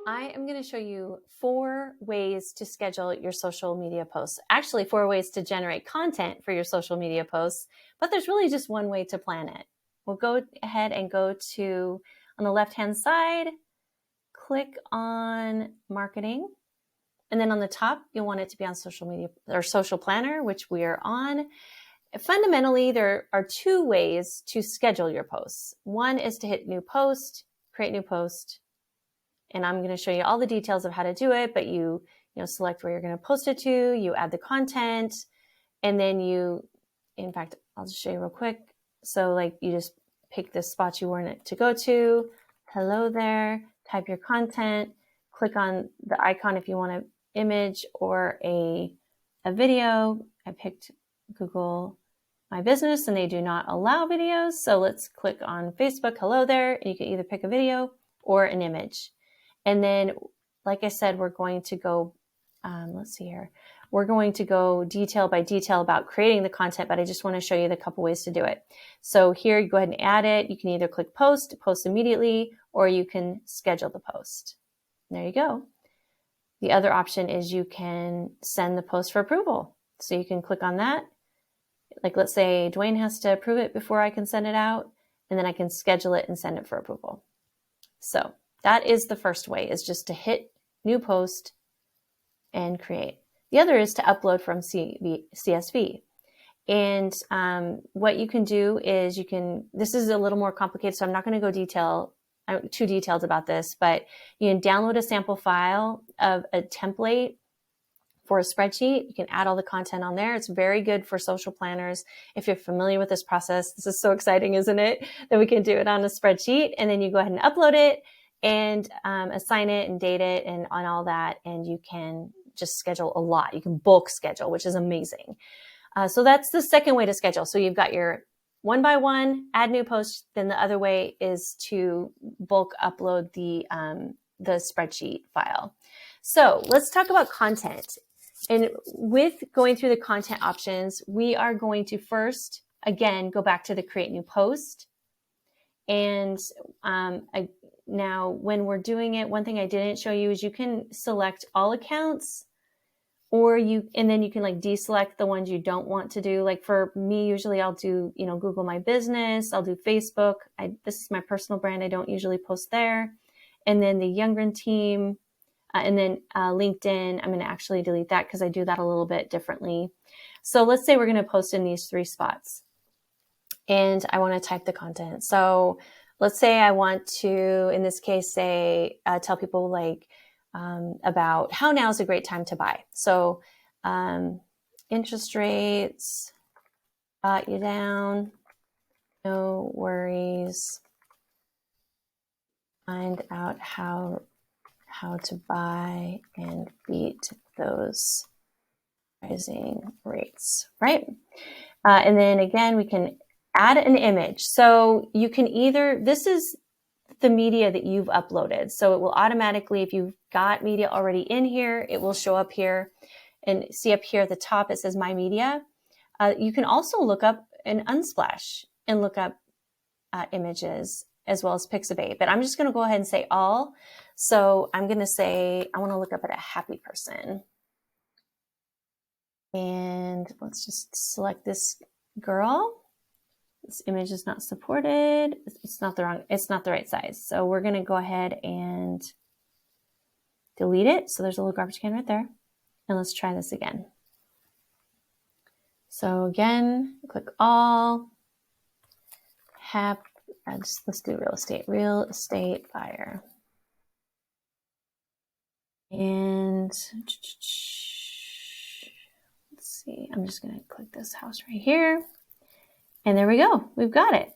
I am going to show you 4 ways to schedule your social media posts. Actually, 4 ways to generate content for your social media posts, but there's really just one way to plan it. We'll go ahead and go to, on the left-hand side, click on marketing. And then on the top, you'll want it to be on social media or social planner, which we are on. Fundamentally, there are 2 ways to schedule your posts. One is to hit new post, create new post. And I'm going to show you all the details of how to do it, but you select where you're going to post it to, you add the content, and then in fact, I'll just show you real quick. So like you just pick the spot you want it to go to. Hello there, type your content, click on the icon if you want an image or a video. I picked Google My Business and they do not allow videos. So let's click on Facebook, hello there. And you can either pick a video or an image. And then, like I said, we're going to go, let's see here. We're going to go detail by detail about creating the content, but I just want to show you the couple ways to do it. So here, you go ahead and add it. You can either click post immediately, or you can schedule the post. There you go. The other option is you can send the post for approval. So you can click on that. Like let's say Dwayne has to approve it before I can send it out, and then I can schedule it and send it for approval. So that is the first way, is just to hit new post and create. The other is to upload from CSV. And what you can do is this is a little more complicated, so I'm not going to go too detailed about this, but you can download a sample file of a template for a spreadsheet. You can add all the content on there. It's very good for social planners. If you're familiar with this process, this is so exciting, isn't it? That we can do it on a spreadsheet, and then you go ahead and upload it and assign it and date it and on all that. And you can just schedule a lot. You can bulk schedule, which is amazing. So that's the second way to schedule. So you've got your 1-by-1, add new posts. Then the other way is to bulk upload the spreadsheet file. So let's talk about content. And with going through the content options, we are going to first, again, go back to the create new post. And now when we're doing it, one thing I didn't show you is you can select all accounts, and then you can like deselect the ones you don't want to do. Like for me, usually I'll do, Google My Business, I'll do Facebook. This is my personal brand. I don't usually post there. And then the Youngren team, and then LinkedIn, I'm going to actually delete that because I do that a little bit differently. So let's say we're going to post in these 3 spots and I want to type the content. So let's say I want to, in this case, say, tell people like about how now is a great time to buy. So interest rates got you down, no worries. Find out how to buy and beat those rising rates, right? And then again, we can add an image. So you can this is the media that you've uploaded. So it will automatically, if you've got media already in here, it will show up here and see up here at the top, it says My Media. You can also look up an Unsplash and look up images as well as Pixabay, but I'm just going to go ahead and say all. So I'm going to say, I want to look up at a happy person. And let's just select this girl. This image is not supported. It's not the right size. So we're going to go ahead and delete it. So there's a little garbage can right there. And let's try this again. So again, click all. Let's do real estate buyer. And let's see, I'm just going to click this house right here. And there we go. We've got it.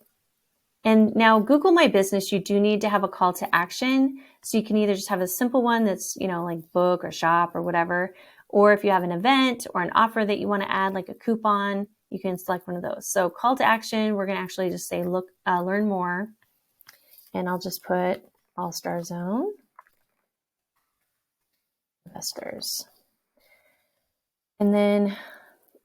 And now Google My Business, you do need to have a call to action. So you can either just have a simple one that's, like book or shop or whatever. Or if you have an event or an offer that you want to add, like a coupon, you can select one of those. So call to action, we're going to actually just say, learn more. And I'll just put All-Star Zone investors. And then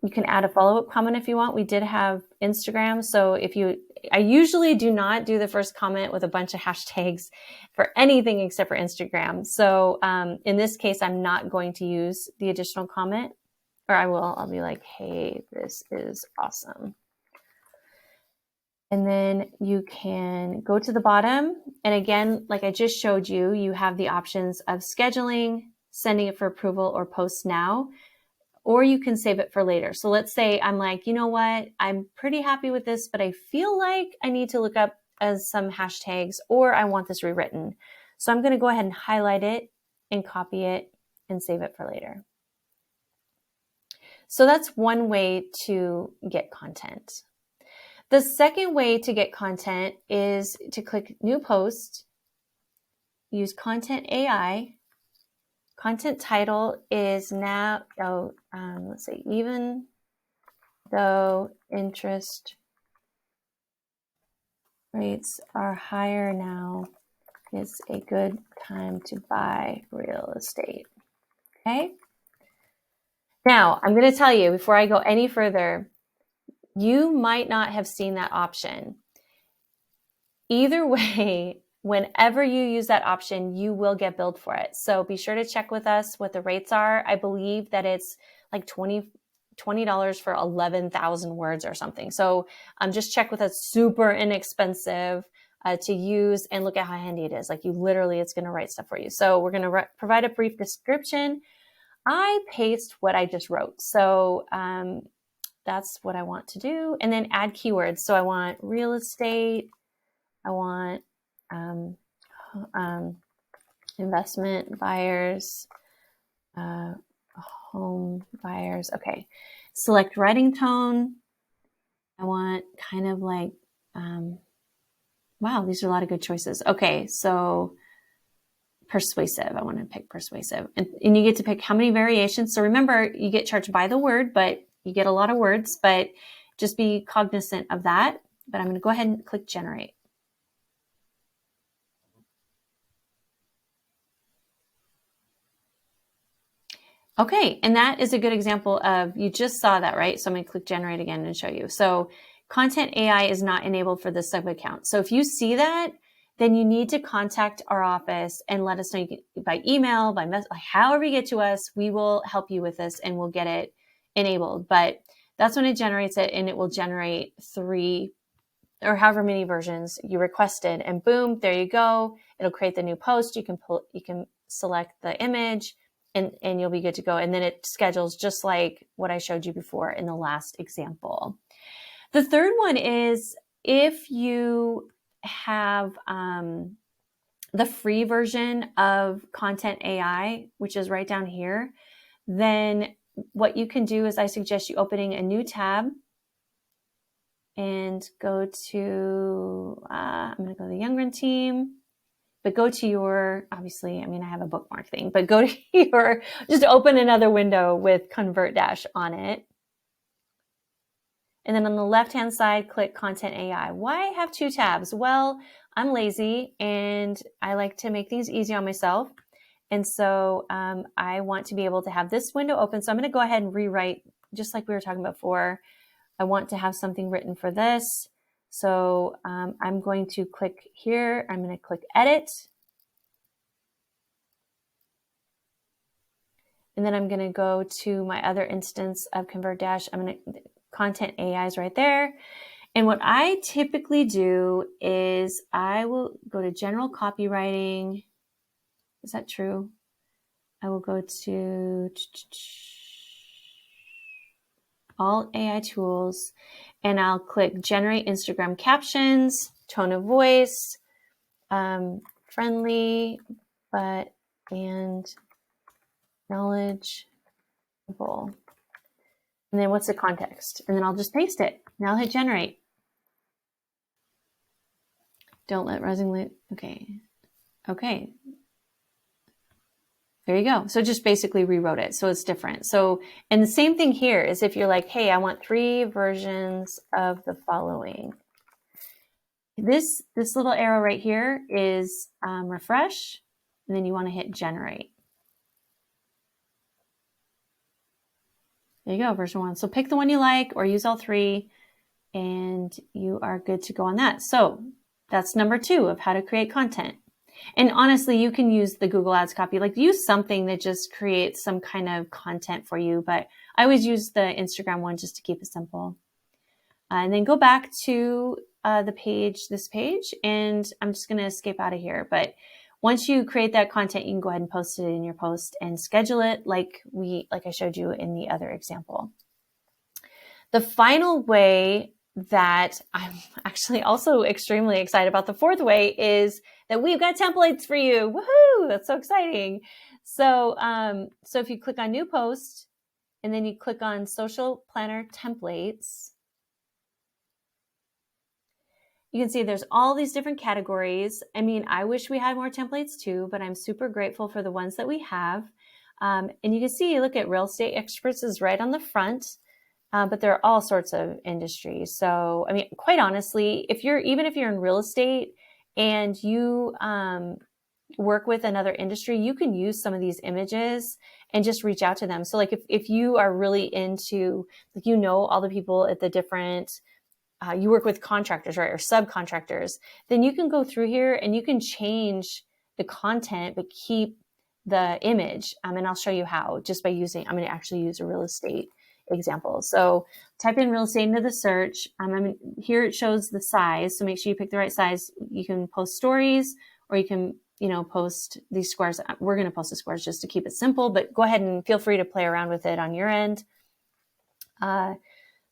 you can add a follow-up comment if you want. We did have Instagram. So if you I usually do not do the first comment with a bunch of hashtags for anything except for Instagram. So in this case, I'm not going to use the additional comment, or I'll be like, hey, this is awesome. And then you can go to the bottom. And again, like I just showed you, you have the options of scheduling, sending it for approval, or post now, or you can save it for later. So let's say I'm like, you know what, I'm pretty happy with this, but I feel like I need to look up as some hashtags, or I want this rewritten. So I'm going to go ahead and highlight it and copy it and save it for later. So that's one way to get content. The second way to get content is to click New Post, use Content AI. Content title is now, let's see, even though interest rates are higher now, it's a good time to buy real estate. Okay. Now, I'm going to tell you before I go any further, you might not have seen that option. Either way, whenever you use that option, you will get billed for it. So be sure to check with us what the rates are. I believe that it's like $20 for 11,000 words or something. So just check with us. Super inexpensive to use, and look at how handy it is. Like it's going to write stuff for you. So we're going to provide a brief description. I paste what I just wrote. So that's what I want to do. And then add keywords. So I want real estate. I want investment buyers, home buyers. Okay. Select writing tone. I want kind of like, wow, these are a lot of good choices. Okay. So persuasive. I want to pick persuasive. And you get to pick how many variations. So remember, you get charged by the word, but you get a lot of words, but just be cognizant of that. But I'm going to go ahead and click generate. Okay, and that is a good example of, you just saw that, right? So I'm going to click generate again and show you. So Content AI is not enabled for this sub account. So if you see that, then you need to contact our office and let us know. You can, by email, by message, however you get to us, we will help you with this and we'll get it enabled. But that's when it generates it, and it will generate 3 or however many versions you requested, and boom, there you go. It'll create the new post. You can select the image, and you'll be good to go. And then it schedules just like what I showed you before in the last example. The third one is if you have the free version of Content AI, which is right down here, then what you can do is I suggest you opening a new tab and go to, I'm going to go to the Youngren team, but go to your, obviously, I mean, I have a bookmark thing, but go to your, just open another window with ConvertDash on it. And then on the left-hand side, click Content AI. Why have 2 tabs? Well, I'm lazy and I like to make things easy on myself. And so I want to be able to have this window open. So I'm going to go ahead and rewrite, just like we were talking about before. I want to have something written for this. So I'm going to click here. I'm going to click edit. And then I'm going to go to my other instance of ConvertDash. I'm going to, Content AI is right there. And what I typically do is I will go to general copywriting. Is that true? I will go to all AI tools, and I'll click generate Instagram captions, tone of voice, friendly, and knowledgeable. And then what's the context? And then I'll just paste it. Now I'll hit generate. Don't let rising. Okay. Okay. There you go. So just basically rewrote it. So it's different. So, and the same thing here is if you're like, hey, I want 3 versions of the following. This little arrow right here is refresh, and then you want to hit generate. There you go, version 1. So pick the one you like or use all 3. and you are good to go on that. So that's number 2 of how to create content. And honestly, you can use the Google Ads copy, like use something that just creates some kind of content for you. But I always use the Instagram one just to keep it simple. And then go back to this page, and I'm just going to escape out of here. But once you create that content, you can go ahead and post it in your post and schedule it like I showed you in the other example. The final way that I'm actually also extremely excited about, the 4th way, is that we've got templates for you. Woohoo! That's so exciting. So if you click on New Post, and then you click on Social Planner Templates, you can see there's all these different categories. I mean, I wish we had more templates too, but I'm super grateful for the ones that we have. And you can see, look at real estate experts is right on the front. But there are all sorts of industries. So, I mean, quite honestly, even if you're in real estate and you work with another industry, you can use some of these images and just reach out to them. So like if you are really into, like, all the people at the different, you work with contractors, right, or subcontractors, then you can go through here and you can change the content, but keep the image. And I'll show you how, just by I'm going to actually use a real estate example. So type in real estate into the search. Here it shows the size. So make sure you pick the right size. You can post stories, or you can, post these squares. We're going to post the squares just to keep it simple, but go ahead and feel free to play around with it on your end.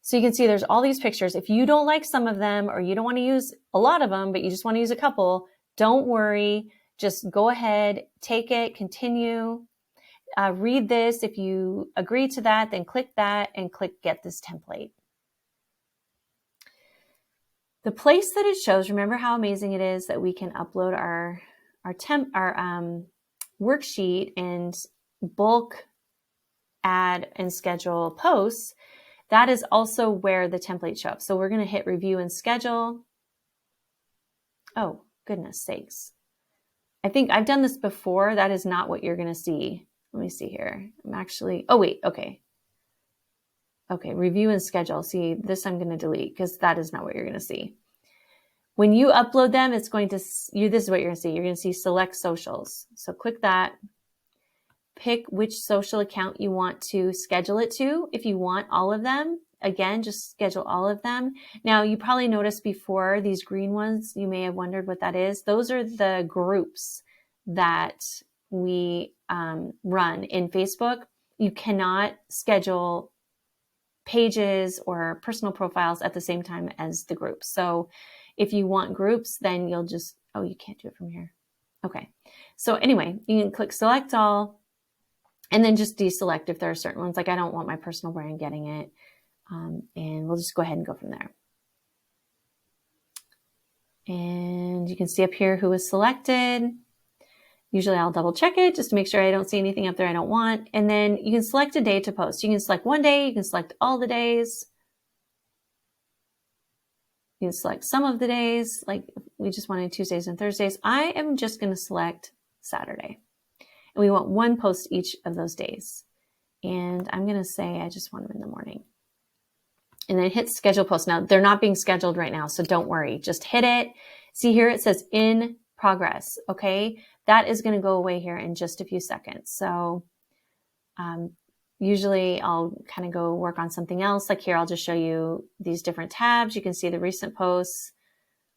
So you can see there's all these pictures. If you don't like some of them, or you don't want to use a lot of them, but you just want to use a couple, don't worry. Just go ahead, take it, continue. Read this. If you agree to that, then click that and click Get This Template. The place that it shows, remember how amazing it is that we can upload our worksheet and bulk add and schedule posts. That is also where the template shows up. So we're going to hit Review and Schedule. Oh, goodness sakes. I think I've done this before. That is not what you're going to see. Let me see here. Okay, Review and Schedule. See, this I'm going to delete because that is not what you're going to see. When you upload them, this is what you're going to see. You're going to see Select Socials. So click that. Pick which social account you want to schedule it to. If you want all of them, again, just schedule all of them. Now, you probably noticed before these green ones, you may have wondered what that is. Those are the groups that we run in Facebook. You cannot schedule pages or personal profiles at the same time as the groups. So if you want groups, then you'll just, you can't do it from here. Okay. So anyway, you can click Select All, and then just deselect if there are certain ones, like I don't want my personal brand getting it. And we'll just go ahead and go from there. And you can see up here who was selected. Usually I'll double check it just to make sure I don't see anything up there I don't want. And then you can select a day to post. You can select one day, you can select all the days. You can select some of the days, like we just wanted Tuesdays and Thursdays. I am just going to select Saturday. And we want one post each of those days. And I'm going to say I just want them in the morning. And then hit Schedule Post. Now, they're not being scheduled right now, so don't worry. Just hit it. See here, it says in progress, okay? That is going to go away here in just a few seconds. So usually I'll kind of go work on something else. Like here, I'll just show you these different tabs. You can see the recent posts.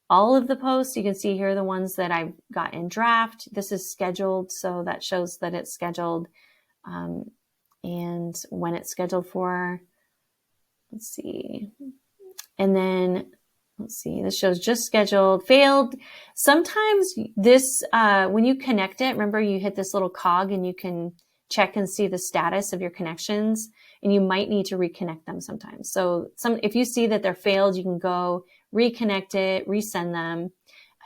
All of the posts, you can see here the ones that I've got in draft. This is scheduled, so that shows that it's scheduled and when it's scheduled for. Let's see. And then, let's see, this shows just scheduled, failed. Sometimes this, when you connect it, remember you hit this little cog and you can check and see the status of your connections, and you might need to reconnect them sometimes. So if you see that they're failed, you can go reconnect it, resend them.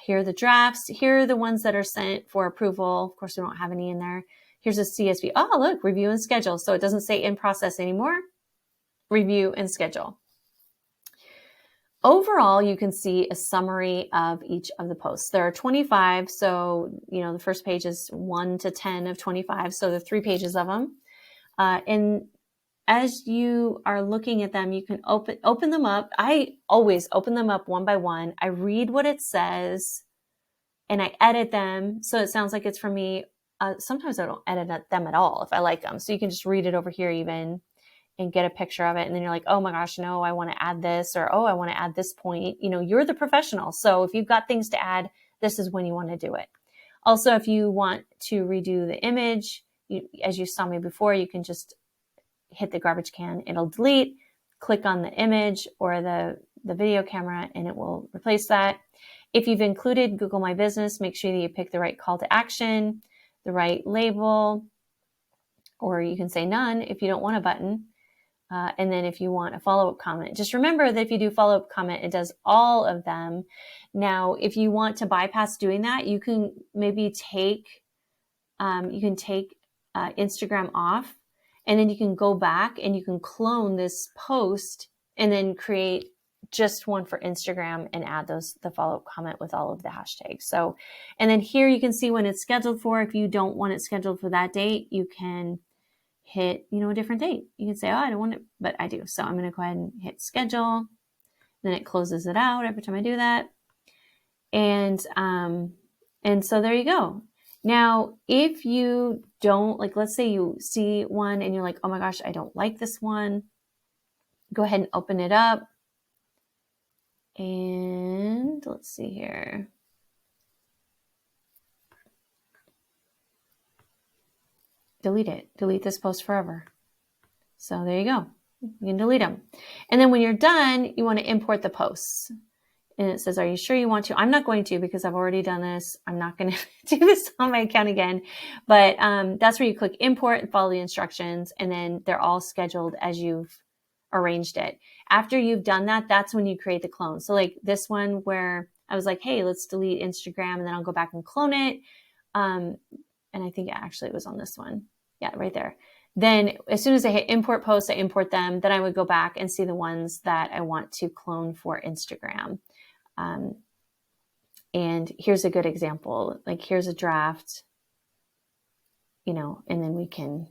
Here are the drafts. Here are the ones that are sent for approval. Of course, we don't have any in there. Here's a CSV. Oh, look, Review and Schedule. So it doesn't say in process anymore. Review and Schedule. Overall, you can see a summary of each of the posts. There are 25. So, the first page is 1 to 10 of 25. So there are 3 pages of them. And as you are looking at them, you can open them up. I always open them up one by one. I read what it says and I edit them so it sounds like it's for me. Sometimes I don't edit them at all if I like them. So you can just read it over here even and get a picture of it. And then you're like, oh my gosh, no, I want to add this, or, oh, I want to add this point. You know, you're the professional. So if you've got things to add, this is when you want to do it. Also, if you want to redo the image, as you saw me before, you can just hit the garbage can, it'll delete, click on the image or the video camera, and it will replace that. If you've included Google My Business, make sure that you pick the right call to action, the right label, or you can say none if you don't want a button. And then if you want a follow-up comment, just remember that if you do follow-up comment, it does all of them. Now, if you want to bypass doing that, you can maybe take Instagram off, and then you can go back and you can clone this post and then create just one for Instagram and add the follow-up comment with all of the hashtags. So, and then here you can see when it's scheduled for. If you don't want it scheduled for that date, you can hit, a different date. You can say, oh, I don't want it, but I do. So I'm going to go ahead and hit schedule. Then it closes it out every time I do that. And so there you go. Now, if you don't, like, let's say you see one and you're like, oh my gosh, I don't like this one. Go ahead and open it up. And let's see here. Delete it. Delete this post forever. So there you go. You can delete them. And then when you're done, you want to import the posts. And it says, are you sure you want to? I'm not going to because I've already done this. I'm not going to do this on my account again. But that's where you click import and follow the instructions. And then they're all scheduled as you've arranged it. After you've done that, that's when you create the clone. So like this one where I was like, hey, let's delete Instagram, and then I'll go back and clone it. And I think actually it was on this one. Yeah, right there. Then as soon as I hit import posts, I import them. Then I would go back and see the ones that I want to clone for Instagram. And here's a good example. Like here's a draft, and then we can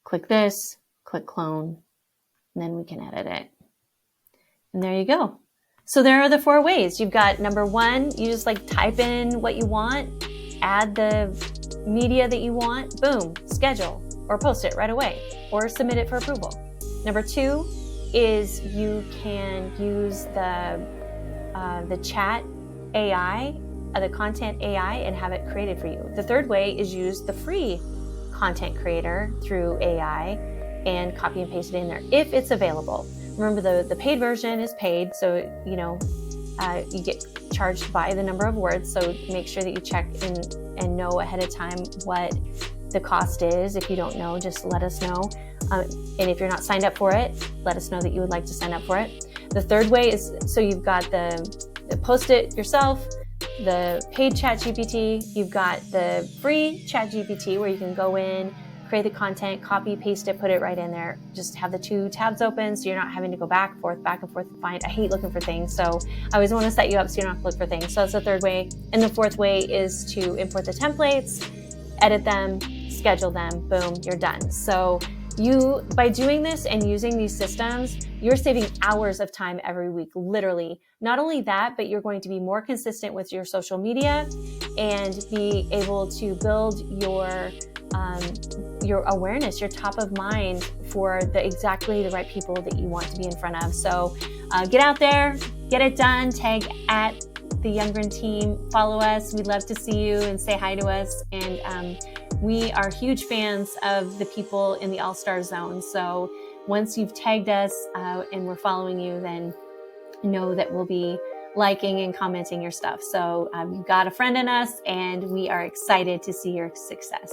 click this, click clone, and then we can edit it. And there you go. So there are the 4 ways. You've got number 1, you just like type in what you want, add the media that you want, boom, schedule, or post it right away, or submit it for approval. Number 2 is you can use the chat AI, the content AI, and have it created for you. The 3rd way is use the free content creator through AI and copy and paste it in there if it's available. Remember, the paid version is paid, so you get charged by the number of words. So make sure that you check and know ahead of time what the cost is. If you don't know, just let us know. And if you're not signed up for it, let us know that you would like to sign up for it. The 3rd way is, so you've got the post it yourself, the paid ChatGPT, you've got the free ChatGPT where you can go in, create the content, copy, paste it, put it right in there. Just have the 2 tabs open so you're not having to go back and forth and find. I hate looking for things, so I always want to set you up so you don't have to look for things. So that's the 3rd way. And the 4th way is to import the templates, edit them, schedule them, boom, you're done. So by doing this and using these systems, you're saving hours of time every week, literally. Not only that, but you're going to be more consistent with your social media and be able to build your awareness, your top of mind for exactly the right people that you want to be in front of. So get out there, get it done, tag at the Youngren team, follow us. We'd love to see you and say hi to us. And we are huge fans of the people in the All-Star Zone. So once you've tagged us and we're following you, then know that we'll be liking and commenting your stuff. So you've got a friend in us, and we are excited to see your success.